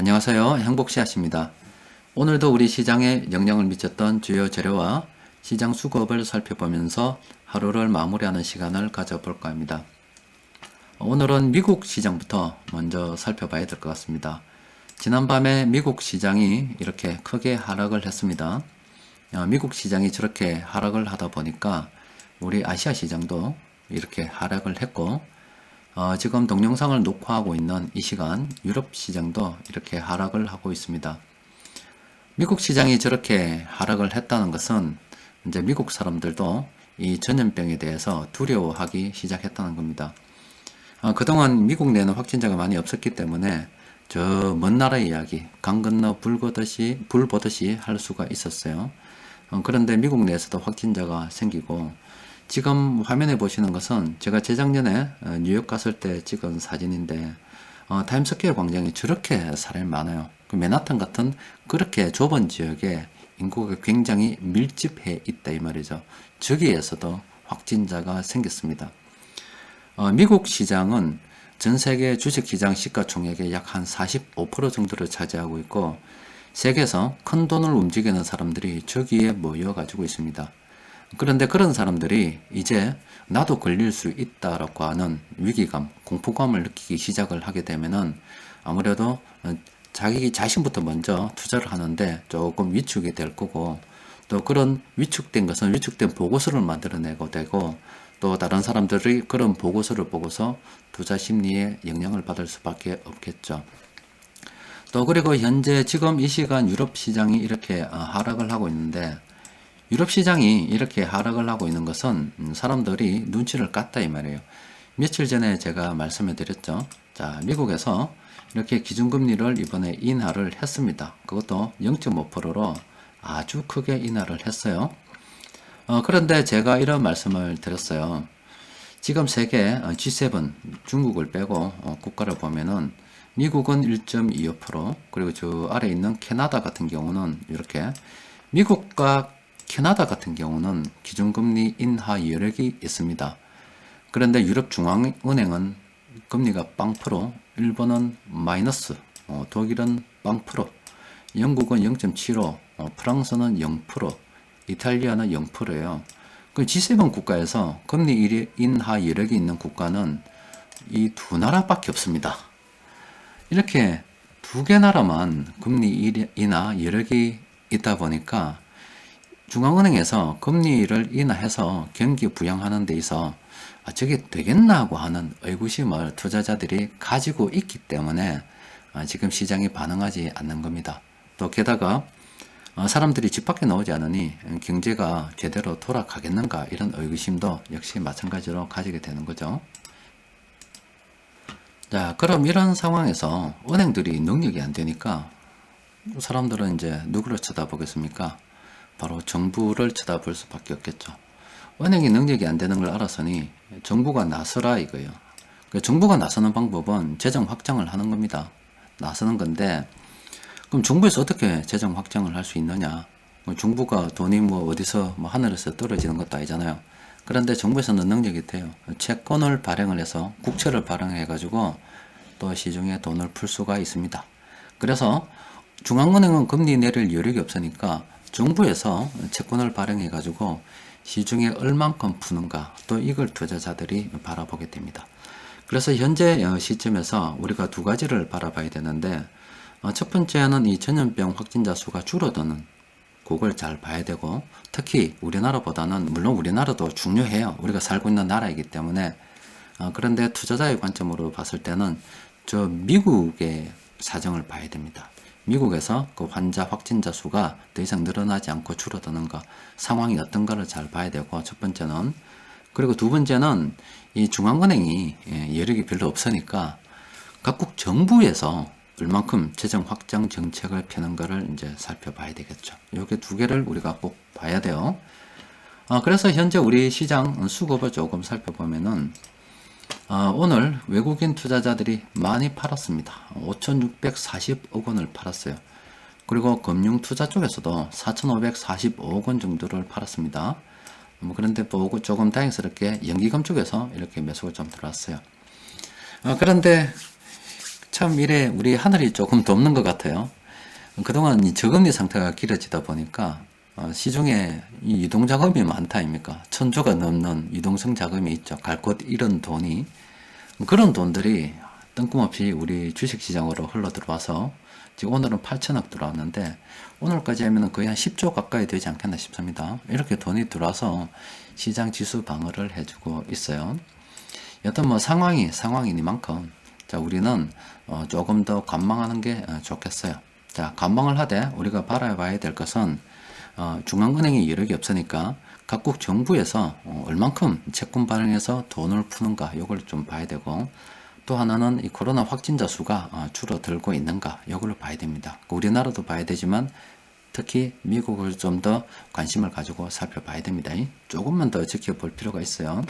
안녕하세요. 행복씨앗입니다. 오늘도 우리 시장에 영향을 미쳤던 주요 재료와 시장 수급을 살펴보면서 하루를 마무리하는 시간을 가져볼까 합니다. 오늘은 미국 시장부터 먼저 살펴봐야 될 것 같습니다. 지난밤에 미국 시장이 이렇게 크게 하락을 했습니다. 미국 시장이 저렇게 하락을 하다 보니까 우리 아시아 시장도 이렇게 하락을 했고, 지금 동영상을 녹화하고 있는 이 시간 유럽 시장도 이렇게 하락을 하고 있습니다. 미국 시장이 저렇게 하락을 했다는 것은 이제 미국 사람들도 이 전염병에 대해서 두려워하기 시작했다는 겁니다. 그동안 미국 내는 확진자가 많이 없었기 때문에 저 먼 나라 이야기, 강 건너 불 보듯이 할 수가 있었어요. 그런데 미국 내에서도 확진자가 생기고, 지금 화면에 보시는 것은 제가 재작년에 뉴욕 갔을 때 찍은 사진인데, 타임스퀘어 광장이 저렇게 사람이 많아요. 그 맨하탄 같은 그렇게 좁은 지역에 인구가 굉장히 밀집해 있다 이 말이죠. 저기에서도 확진자가 생겼습니다. 미국 시장은 전 세계 주식시장 시가총액의 약 한 45% 정도를 차지하고 있고, 세계에서 큰 돈을 움직이는 사람들이 저기에 모여 가지고 있습니다. 그런데 그런 사람들이 이제 나도 걸릴 수 있다라고 하는 위기감, 공포감을 느끼기 시작을 하게 되면은 아무래도 자기 자신부터 먼저 투자를 하는데 조금 위축이 될 거고, 또 그런 위축된 것은 위축된 보고서를 만들어내고 되고, 또 다른 사람들이 그런 보고서를 보고서 투자 심리에 영향을 받을 수밖에 없겠죠. 또 그리고 현재 지금 이 시간 유럽 시장이 이렇게 하락을 하고 있는데, 유럽 시장이 이렇게 하락을 하고 있는 것은 사람들이 눈치를 깠다 이 말이에요. 며칠 전에 제가 말씀해 드렸죠. 자, 미국에서 이렇게 기준금리를 이번에 인하를 했습니다. 그것도 0.5%로 아주 크게 인하를 했어요. 그런데 제가 이런 말씀을 드렸어요. 지금 세계 G7 중국을 빼고 국가를 보면은 미국은 1.25%, 그리고 저 아래 있는 캐나다 같은 경우는 이렇게, 미국과 캐나다 같은 경우는 기준금리 인하 여력이 있습니다. 그런데 유럽중앙은행은 금리가 0%, 일본은 마이너스, 독일은 0%, 영국은 0.75, 프랑스는 0%, 이탈리아는 0%예요. 그 G7 국가에서 금리 인하 여력이 있는 국가는 이 두 나라밖에 없습니다. 이렇게 두 개 나라만 금리 인하 여력이 있다 보니까 중앙은행에서 금리를 인하해서 경기 부양하는 데 있어 저게 되겠나 하고 하는 의구심을 투자자들이 가지고 있기 때문에 지금 시장이 반응하지 않는 겁니다. 또 게다가 사람들이 집 밖에 나오지 않으니 경제가 제대로 돌아가겠는가, 이런 의구심도 역시 마찬가지로 가지게 되는 거죠. 자, 그럼 이런 상황에서 은행들이 능력이 안 되니까 사람들은 이제 누구를 쳐다보겠습니까? 바로 정부를 쳐다볼 수밖에 없겠죠. 은행이 능력이 안 되는 걸 알았으니 정부가 나서라 이거예요. 정부가 나서는 방법은 재정 확장을 하는 겁니다. 나서는 건데, 그럼 정부에서 어떻게 재정 확장을 할 수 있느냐? 정부가 돈이 어디서 하늘에서 떨어지는 것도 아니잖아요. 그런데 정부에서는 능력이 돼요. 채권을 발행을 해서, 국채를 발행해 가지고 또 시중에 돈을 풀 수가 있습니다. 그래서 중앙은행은 금리 내릴 여력이 없으니까 정부에서 채권을 발행해 가지고 시중에 얼만큼 푸는가, 또 이걸 투자자들이 바라보게 됩니다. 그래서 현재 시점에서 우리가 두 가지를 바라봐야 되는데, 첫 번째는 이 전염병 확진자 수가 줄어드는 그걸 잘 봐야 되고, 특히 우리나라보다는, 물론 우리나라도 중요해요. 우리가 살고 있는 나라이기 때문에. 그런데 투자자의 관점으로 봤을 때는 저 미국의 사정을 봐야 됩니다. 미국에서 그 환자 확진자 수가 더 이상 늘어나지 않고 줄어드는 것, 상황이 어떤가를 잘 봐야 되고, 첫 번째는. 그리고 두 번째는 이 중앙은행이 여력이 별로 없으니까 각국 정부에서 얼만큼 재정 확장 정책을 펴는 거를 이제 살펴봐야 되겠죠. 이렇게 두 개를 우리가 꼭 봐야 돼요. 그래서 현재 우리 시장 수급을 조금 살펴보면은, 오늘 외국인 투자자들이 많이 팔았습니다. 5,640억 원을 팔았어요. 그리고 금융투자 쪽에서도 4,545억 원 정도를 팔았습니다. 그런데 보고 조금 다행스럽게 연기금 쪽에서 이렇게 매수가 좀 들어왔어요. 그런데 참 이래 우리 하늘이 조금 덥는 것 같아요. 그동안 이 저금리 상태가 길어지다 보니까 시중에 이 유동 자금이 많다 아닙니까? 천조가 넘는 유동성 자금이 있죠. 갈 곳 잃은 돈이. 그런 돈들이 뜬금없이 우리 주식시장으로 흘러 들어와서 지금 오늘은 8천억 들어왔는데 오늘까지 하면 거의 한 10조 가까이 되지 않겠나 싶습니다. 이렇게 돈이 들어와서 시장 지수 방어를 해주고 있어요. 여튼 뭐 상황이니만큼 자 우리는 조금 더 관망하는 게 좋겠어요. 자 관망을 하되 우리가 바라봐야 될 것은 중앙은행이 여력이 없으니까 각국 정부에서 얼만큼 채권 발행해서 돈을 푸는가 요걸 좀 봐야 되고 또 하나는 이 코로나 확진자 수가 줄어들고 있는가 요걸 봐야 됩니다. 우리나라도 봐야 되지만 특히 미국을 좀 더 관심을 가지고 살펴봐야 됩니다. 조금만 더 지켜볼 필요가 있어요.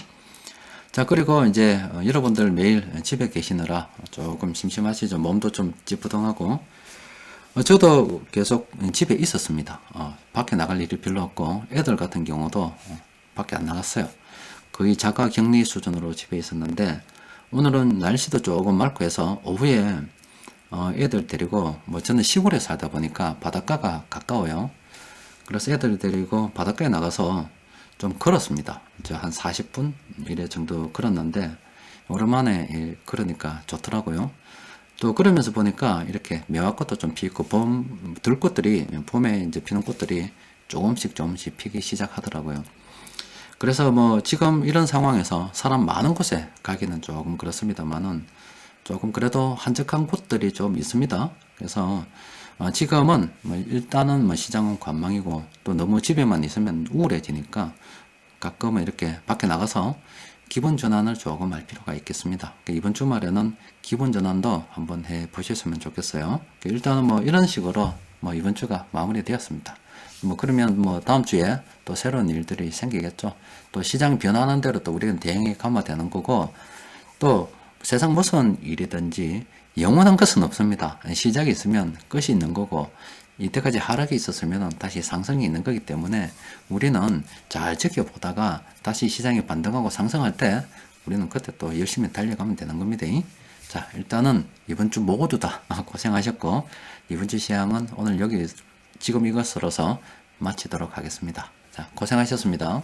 자 그리고 이제 여러분들 매일 집에 계시느라 조금 심심하시죠. 몸도 좀 찌뿌둥하고 저도 계속 집에 있었습니다. 밖에 나갈 일이 별로 없고 애들 같은 경우도 밖에 안 나갔어요. 거의 자가 격리 수준으로 집에 있었는데 오늘은 날씨도 조금 맑고 해서 오후에 애들 데리고 뭐 저는 시골에 살다 보니까 바닷가가 가까워요. 그래서 애들 데리고 바닷가에 나가서 좀 걸었습니다. 저 한 40분 이래 정도 걸었는데 오랜만에 걸으니까 좋더라고요. 또 그러면서 보니까 이렇게 매화꽃도 좀 피고 들꽃들이 봄에 이제 피는 꽃들이 조금씩 피기 시작하더라고요. 그래서 뭐 지금 이런 상황에서 사람 많은 곳에 가기는 조금 그렇습니다만은 조금 그래도 한적한 곳들이 좀 있습니다. 그래서 지금은 뭐 일단은 뭐 시장은 관망이고 또 너무 집에만 있으면 우울해지니까 가끔은 이렇게 밖에 나가서 기분 전환을 조금 할 필요가 있겠습니다. 이번 주말에는 기분 전환도 한번 해 보셨으면 좋겠어요. 일단은 뭐 이런 식으로 뭐 이번 주가 마무리되었습니다. 뭐 그러면 뭐 다음 주에 또 새로운 일들이 생기겠죠. 또 시장이 변하는 대로 또 우리는 대응이 가면 되는 거고 또 세상 무슨 일이든지 영원한 것은 없습니다. 시작이 있으면 끝이 있는 거고 이때까지 하락이 있었으면 다시 상승이 있는 거기 때문에 우리는 잘 지켜보다가 다시 시장이 반등하고 상승할 때 우리는 그때 또 열심히 달려가면 되는 겁니다. 자 일단은 이번 주 모두 다 고생하셨고 이번 주 시황은 오늘 여기 지금 이것으로서 마치도록 하겠습니다. 자 고생하셨습니다.